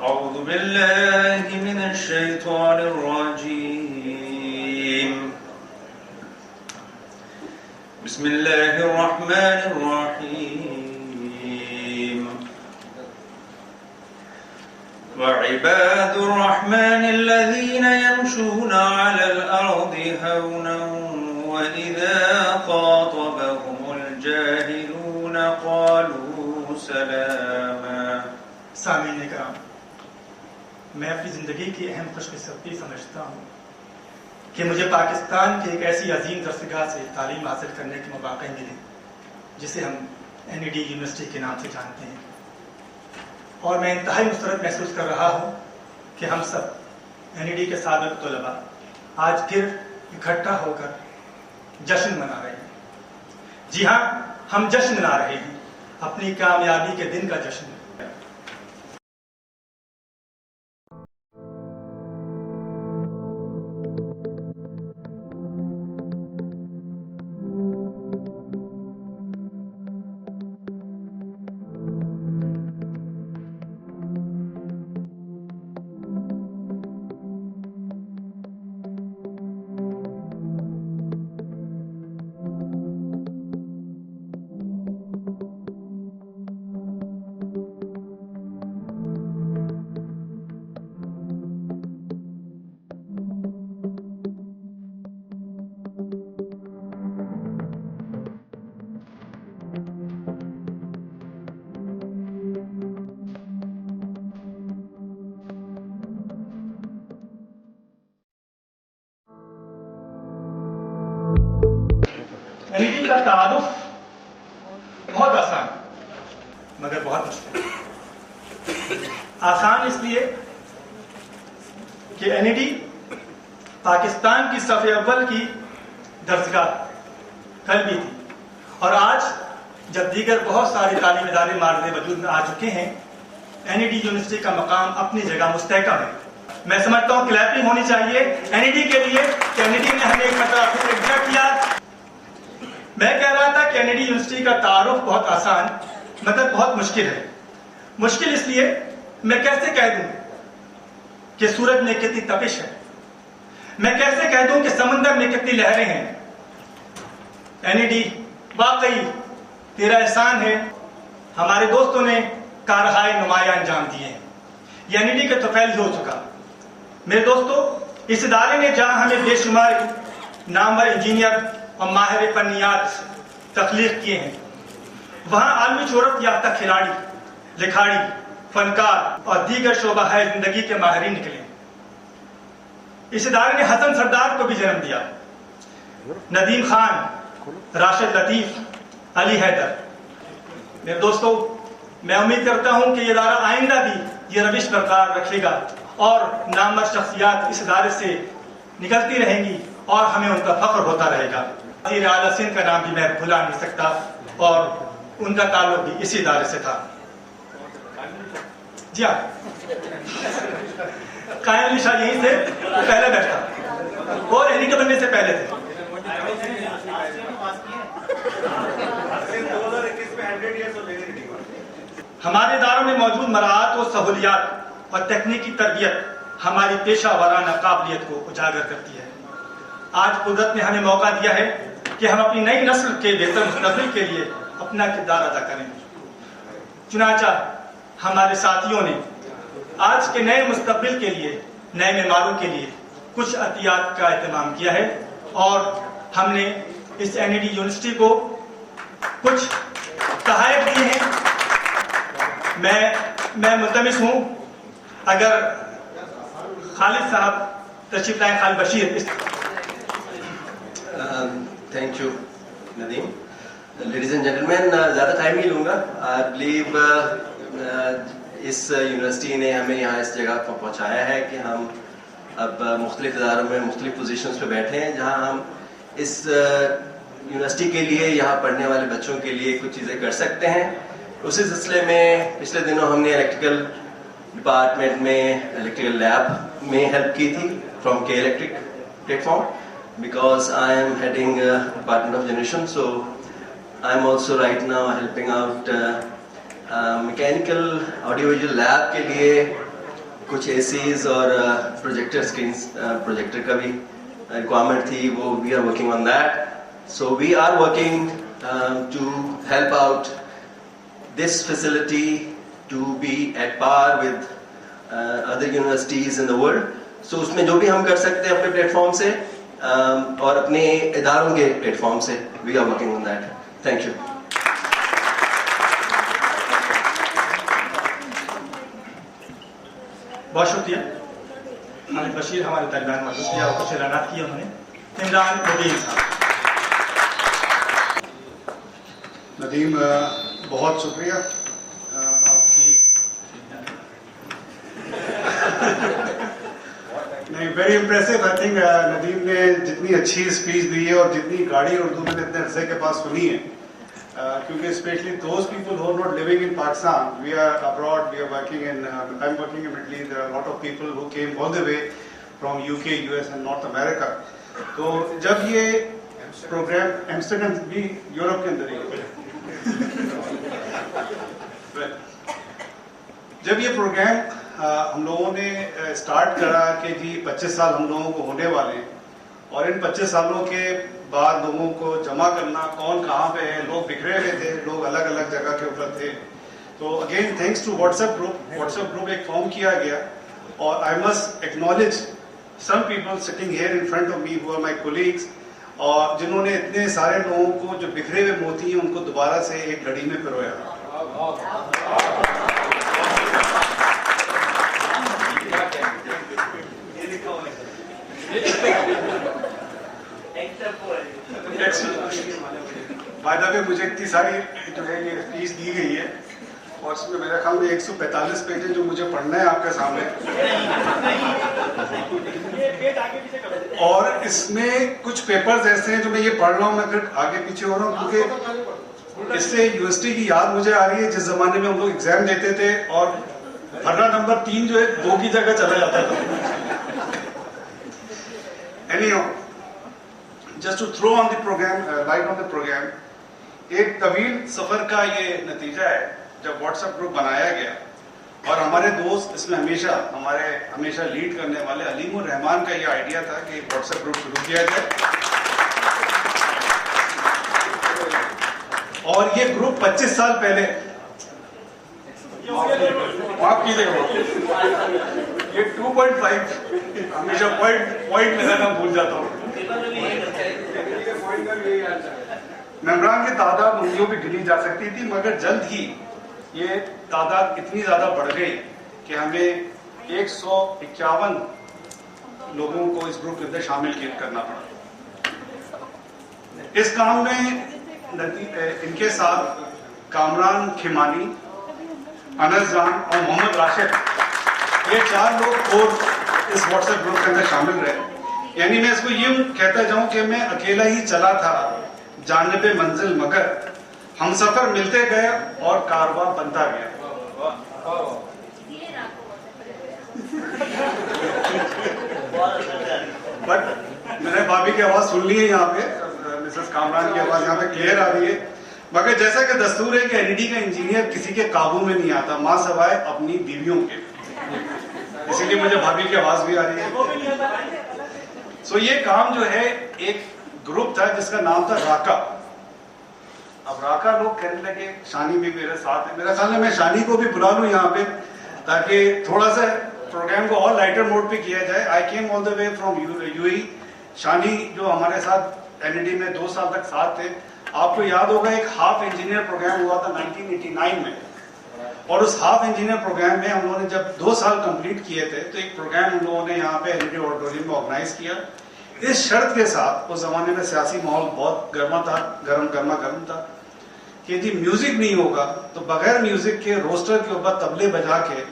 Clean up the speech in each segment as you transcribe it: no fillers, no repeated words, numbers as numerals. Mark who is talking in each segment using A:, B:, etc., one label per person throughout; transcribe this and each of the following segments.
A: أعوذ بالله من الشيطان الرجيم بسم الله الرحمن الرحيم وعباد الرحمن الذين يمشون على الأرض هونا وإذا خاطبهم الجاهلون قالوا سلاما.
B: سامعین کرام، میں اپنی زندگی کی اہم خوش قسمتی سمجھتا ہوں کہ مجھے پاکستان کی ایک ایسی عظیم درسگاہ سے تعلیم حاصل کرنے کے مواقع ملے جسے ہم NED یونیورسٹی کے نام سے جانتے ہیں، اور میں انتہائی مسرت محسوس کر رہا ہوں کہ ہم سب NED کے سابق طلباء آج پھر اکٹھا ہو کر جشن منا رہے ہیں۔ جی ہاں، ہم جشن منا رہے ہیں، اپنی کامیابی کے دن کا جشن۔ NED کا تعارف بہت آسان مگر بہت مشکل۔ آسان اس لیے کہ NED پاکستان کی صف اول کی درسگاہ کل بھی تھی، اور آج جب دیگر بہت سارے تعلیمی ادارے معرض وجود میں آ چکے ہیں، NED یونیورسٹی کا مقام اپنی جگہ مستحکم ہے۔ میں سمجھتا ہوں کلیپنگ ہونی چاہیے NED کے لیے کہ NED نے ہمیں ایک مرتبہ پھر اجرا کیا۔ میں کہہ رہا تھا کہ NED یونیورسٹی کا تعارف بہت آسان مگر بہت مشکل ہے۔ مشکل اس لیے میں کیسے کہہ دوں کہ سورج میں کتنی تپش ہے، میں کیسے کہہ دوں کہ سمندر میں کتنی لہریں ہیں۔ NED واقعی تیرا احسان ہے، ہمارے دوستوں نے کارہائے نمایاں انجام دیے ہیں، یہ NED کا توفیل ہو چکا۔ میرے دوستو، اس ادارے نے جہاں ہمیں بے شمار نامور انجینئر اور ماہر فنیات تخلیق کیے ہیں، وہاں عالمی شہرت یافتہ کھلاڑی، لکھاڑی، فنکار اور دیگر شعبہ ہے زندگی کے ماہرین نکلے۔ اس ادارے نے حسن سردار کو بھی جنم دیا، ندیم خان، راشد لطیف، علی حیدر۔ میرے دوستو، میں امید کرتا ہوں کہ یہ ادارہ آئندہ بھی یہ روش برقرار رکھے گا اور نامور شخصیات اس ادارے سے نکلتی رہیں گی اور ہمیں ان کا فخر ہوتا رہے گا۔ وزیر اعلیٰ سندھ کا نام بھی میں بھلا نہیں سکتا، اور ان کا تعلق بھی اسی ادارے سے تھا۔ جی ہاں، قائم علی شاہ یہیں سے پہلے بیٹھا، وہ NED کے بننے سے پہلے تھے۔ ہمارے اداروں میں موجود مراعات و سہولیات اور تکنیکی تربیت ہماری پیشہ ورانہ قابلیت کو اجاگر کرتی ہے۔ آج قدرت نے ہمیں موقع دیا ہے کہ ہم اپنی نئی نسل کے بہتر مستقبل کے لیے اپنا کردار ادا کریں۔ چنانچہ ہمارے ساتھیوں نے آج کے نئے مستقبل کے لیے، نئے معماروں کے لیے کچھ عطیات کا اہتمام کیا ہے، اور ہم نے اس NED یونیورسٹی کو کچھ تحائف دیے ہیں۔ میں ملتمس ہوں اگر خالد صاحب تشریف لائیں، Khalid Bashir.
C: Thank you Nadeem. Ladies and gentlemen, زیادہ ٹائم نہیں لوں گا۔ آئی بلیو اس یونیورسٹی نے ہمیں یہاں اس جگہ پر پہنچایا ہے کہ ہم اب مختلف اداروں میں مختلف پوزیشنز پہ بیٹھے ہیں جہاں ہم اس یونیورسٹی کے لیے یہاں پڑھنے والے بچوں کے لیے کچھ چیزیں کر سکتے ہیں. اسی سلسلے میں پچھلے دنوں ہم نے الیکٹریکل ڈپارٹمنٹ میں الیکٹریکل لیب میں ہیلپ کی تھی فرام کے electric platform, because I am heading department of generation, so I am also right now helping out mechanical audio visual lab کے لیے کچھ اے سیز اور پروجیکٹر اسکرینس, پروجیکٹر کا بھی ریکوائرمنٹ تھی, وہ we are working on that. So we are working to help out this facility to be at par with other universities in the world. So اس میں جو بھی ہم کر سکتے ہیں اپنے پلیٹ فارم سے اور اپنے اداروں کے پلیٹ فارم سے, we are working on that. Thank you.
B: بہت شکریہ. خالد بشیر ہمارے طالبان موجود تھے اور کچھ اعلانات کیے انہوں نے. عمران ندیم صاحب.
D: ندیم بہت شکریہ آپ کی. نہیں, very impressive. I think Nadeem نے جتنی اچھی اسپیچ دی ہے اور جتنی گاڑی اردو میں نے اتنے عرصے کے پاس سنی ہے, کیونکہ specially those people who not living in Pakistan, we are abroad, we are working in, I am working in Middle East, there are lot of people who came all the way from UK, US and North America. تو جب یہ programme Amsterdam بھی Europe کے اندر ہی ہے, جب یہ programme ہم لوگوں نے اسٹارٹ کرا کہ جی 25 سال ہم لوگوں کو ہونے والے ہیں اور ان 25 سالوں کے بعد لوگوں کو جمع کرنا, کون کہاں پہ ہے, لوگ بکھرے ہوئے تھے, لوگ الگ الگ جگہ کے اوپر تھے. تو again thanks to WhatsApp group. WhatsApp group ایک فارم کیا گیا اور I must acknowledge some people sitting here in front of me who are my colleagues, اور جنہوں نے اتنے سارے لوگوں کو جو بکھرے ہوئے موتی ہیں ان کو دوبارہ سے ایک گھڑی میں پرویا. بائی دا وے مجھے اتنی ساری جو ہے یہ اسپیچ دی گئی ہے اور اس میں میرے خیال میں 145 پیج ہے جو مجھے پڑھنا ہے آپ کے سامنے, اور اس میں کچھ پیپرز ایسے ہیں جو میں یہ پڑھ رہا ہوں, میں پھر آگے پیچھے ہو رہا ہوں, کیونکہ اس سے یونیورسٹی کی یاد مجھے آ رہی ہے جس زمانے میں ہم لوگ ایگزام دیتے تھے اور پھرا نمبر 3 جو ہے 2 کی جگہ چلا جاتا تھا. Anyhow, just to throw on the program, light on the program, ایک طویل سفر کا یہ نتیجہ ہے جب واٹس ایپ گروپ بنایا گیا, اور ہمارے دوست اس میں ہمیشہ لیڈ کرنے والے علیم الرحمان کا یہ آئیڈیا تھا کہ واٹس ایپ گروپ شروع کیا جائے. اور یہ گروپ 25 سال پہلے, معاف کیجیے گا, یہ 2.5 ہمیشہ پوائنٹ میرا نام بھول جاتا ہوں. ممبران کی تعداد انگلیوں پہ گنی جا سکتی تھی, مگر جلد ہی یہ تعداد اتنی زیادہ بڑھ گئی کہ ہمیں 151 لوگوں کو اس گروپ کے اندر شامل کرنا پڑا. اس کام میں ان کے ساتھ کامران کھمانی, انس جان اور محمد راشد, یہ 4 لوگ اور اس واٹس ایپ گروپ کے اندر شامل رہے. یعنی میں اس کو یوں کہتا جاؤں کہ میں اکیلا ہی چلا تھا جانب منزل, مگر ہم سفر ملتے گئے اور کارواں بنتا گیا. بٹ میں نے بھابھی کی آواز سن لی ہے یہاں پہ, مسز کامران کی آواز یہاں پہ کلیئر آ رہی ہے. مگر جیسا کہ دستور ہے کہ LED کا انجینئر کسی کے قابو میں نہیں آتا ماں سوائے اپنی بیویوں کے, اسی لیے مجھے بھابھی کی آواز بھی آ رہی ہے. سو یہ کام جو ہے ایک گروپ تھا جس کا نام تھا راکا. اب راکا لوگ کہنے لگے, شانی بھی میرے ساتھ ہے, میرا خیال ہے میں شانی کو بھی بلا لوں یہاں پہ تاکہ تھوڑا سا پروگرام کو اور لائٹر موڈ پہ کیا جائے. I came all the way from UAE. شانی جو ہمارے ساتھ LED میں 2 سال تک ساتھ تھے, آپ کو یاد ہوگا ایک ہاف انجینئر پروگرام ہوا تھا 1989 میں, اور اس ہاف انجینئر پروگرام میں ہم لوگوں نے جب 2 سال کمپلیٹ کیے تھے تو ایک پروگرام ہم لوگوں نے یہاں پہ LED آڈیٹوریم میں آرگنائز کیا, اس شرط کے ساتھ, اس زمانے میں سیاسی ماحول بہت گرما تھا کہ جی میوزک نہیں ہوگا تو بغیر میوزک کے روسٹر کے اوپر طبلے بجا کے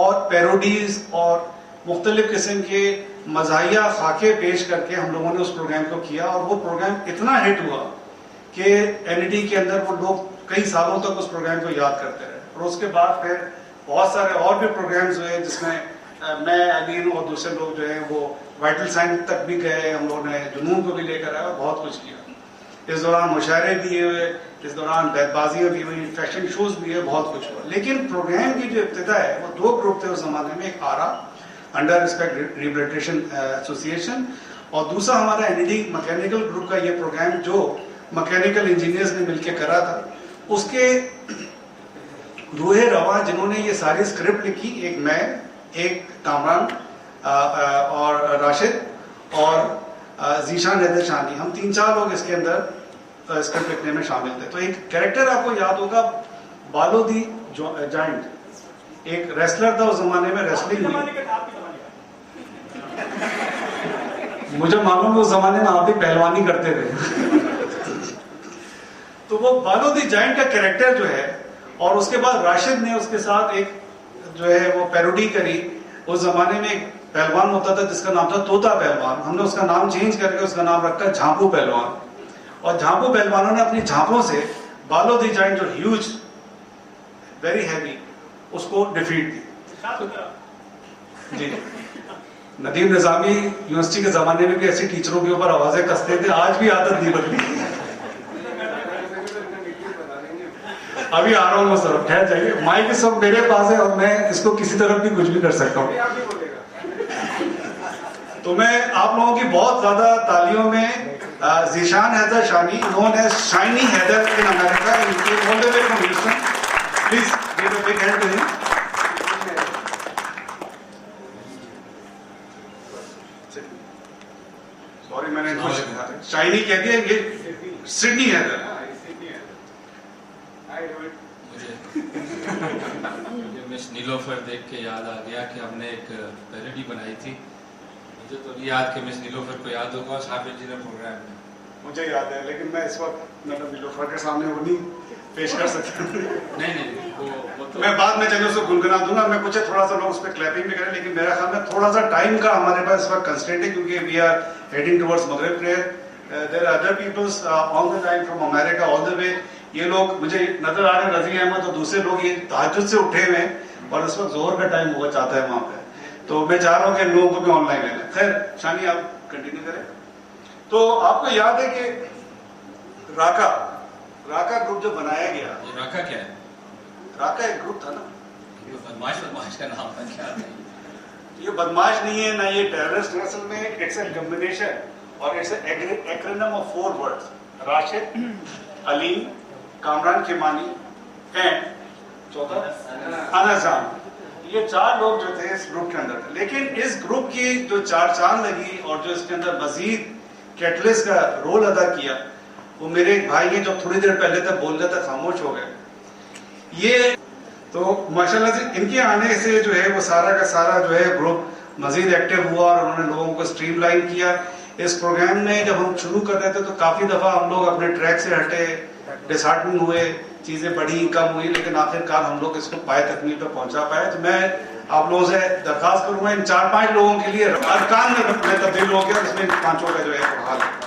D: اور پیروڈیز اور مختلف قسم کے مزاحیہ خاکے پیش کر کے ہم لوگوں نے اس پروگرام کو کیا، اور وہ پروگرام اتنا ہٹ ہوا کہ NED کے اندر وہ لوگ کئی سالوں تک اس پروگرام کو یاد کرتے رہے. اور اس کے بعد پھر بہت سارے اور بھی پروگرامز ہوئے جس میں میں، علیم اور دوسرے لوگ جو ہیں وہ وائٹل سائن تک بھی گئے، ہم لوگوں نے جنون کو بھی لے کر آئے اور بہت کچھ کیا. اس دوران مشاعرے بھی ہوئے، اس دوران بیت بازیاں بھی ہوئی، فیشن شوز بھی ہوئے، بہت کچھ ہوا. لیکن پروگرام کی جو ابتدا ہے وہ دو گروپ تھے اس زمانے میں، ایک آرا انڈر ریسپیکٹ ریبلیٹیشن ایسوسیشن، اور دوسرا ہمارا NED میکینیکل گروپ کا یہ پروگرام جو میکینیکل انجینئرز نے مل کے کرا تھا. اس کے روح رواں جنہوں نے یہ ساری اسکرپٹ لکھی، ایک میں، ایک کامران اور راشد اور ذیشان حیدر شانی، ہم 3-4 لوگ اس کے اندر اسکرپٹ لکھنے میں شامل تھے. تو ایک کریکٹر آپ کو یاد ہوگا، بالو دی جائنٹ، ایک ریسلر تھا اس زمانے میں، ریسلنگ میں. مجھے معلوم ہے اس زمانے میں آپ بھی پہلوانی کرتے تھے. تو وہ بالو دی جائنٹ کا کریکٹر جو ہے، اور اس کے بعد راشد نے اس کے ساتھ ایک جو ہے وہ پیروڈی کری. اس زمانے میں ایک پہلوان ہوتا تھا جس کا نام تھا طوطا پہلوان، ہم نے اس کا نام چینج کر کے اس کا نام رکھا جھانپو پہلوان. اور جھانپو پہلوانوں نے اپنی جھانپوں سے بالو دی جائنٹ جو ہیوج ویری ہیوی اس کو ڈیفیٹ دی. جی ندیم نظامی یونیورسٹی کے زمانے میں بھی ایسے ٹیچروں کے اوپر آوازیں کستے تھے، آج بھی عادت نہیں بدلی. ابھی آ رہا ہوں میں سر، ٹھہر جائیے. مائک اس وقت میرے پاس ہے اور میں اس کو کسی طرح بھی کچھ بھی کر سکتا ہوں. تو میں آپ لوگوں کی بہت زیادہ تالیوں میں Zeeshan Haider Shani, known as Shiny Haider in America, all the way from Houston. Please give a big hand to him. Sorry میں نے شائنی کہہ دیا، یہ سڈنی حیدر.
E: مجھے مس نیلوفر دیکھ کے یاد آ گیا کہ ہم نے ایک پیروڈی بنائی تھی. مجھے تو نہیں یاد کہ مس نیلوفر کو یاد ہوگا، صابر جی نے پروگرام میں.
D: مجھے یاد ہے، لیکن میں اس وقت میڈم نیلوفر کے سامنے وہ نہیں پیش کر سکتا.
E: نہیں وہ تو
D: میں بعد میں چلے اس کو گنگنا دوں گا. میں کچھ تھوڑا سا لوگ اس پہ کلیپنگ بھی کریں، لیکن میرا خیال میں تھوڑا سا ٹائم کا ہمارے پاس اس وقت کنسٹرینٹ ہے کیونکہ وی آر ہیڈنگ ٹورڈز مغرب prayer. There are other peoples on the line from America all the way. یہ لوگ مجھے نظر آ رہے ہیں، رضی احمد اور دوسرے لوگ یہ تہجد سے اٹھے ہوئے ہیں اور اس وقت ظہر کا ٹائم ہوا چاہتا ہے وہاں پہ. تو میں چاہ رہا ہوں کہ ان لوگوں کو بھی آن لائن لے لیں. خیر شانی آپ کنٹینیو کریں. تو آپ کو یاد ہے کہ راکا گروپ جو بنایا گیا،
E: یہ راکا کیا ہے؟
D: راکا ایک گروپ تھا نا،
E: بدماش کا نام تھا کیا؟
D: یہ بدماش نہیں ہے نہ یہ ٹیررسٹ. اصل میں اٹس اے کمبینیشن اور it's a acronym of 4 words: Rashid, Aleem, Kamran Kaimani and چوتھا انسان. یہ 4 لوگ جو تھے اس گروپ کے اندر تھے. لیکن اس گروپ کی جو 4 چاند لگی اور جو اس کے اندر مزید کیٹلسٹ کا رول ادا کیا، وہ میرے ایک بھائی ہیں جو تھوڑی دیر پہلے تک بول رہے تھے، خاموش ہو گئے. یہ تو ماشاءاللہ سے ان کے آنے سے جو ہے وہ سارا کا سارا جو ہے گروپ مزید ایکٹیو ہوا اور انہوں نے لوگوں کو اسٹریم لائن کیا. اس پروگرام میں جب ہم شروع کر رہے تھے تو کافی دفعہ ہم لوگ اپنے ٹریک سے ہٹے، ڈسہارٹن ہوئے، چیزیں بڑی کم ہوئی، لیکن آخر کار ہم لوگ اس کو پائے تکمیل پہ پہنچا پائے. تو میں آپ لوگوں سے درخواست کروں گا ان 4-5 لوگوں کے لیے ارکان میں تبدیل ہو گیا، اس میں 5 کا جو ہے حال ہے.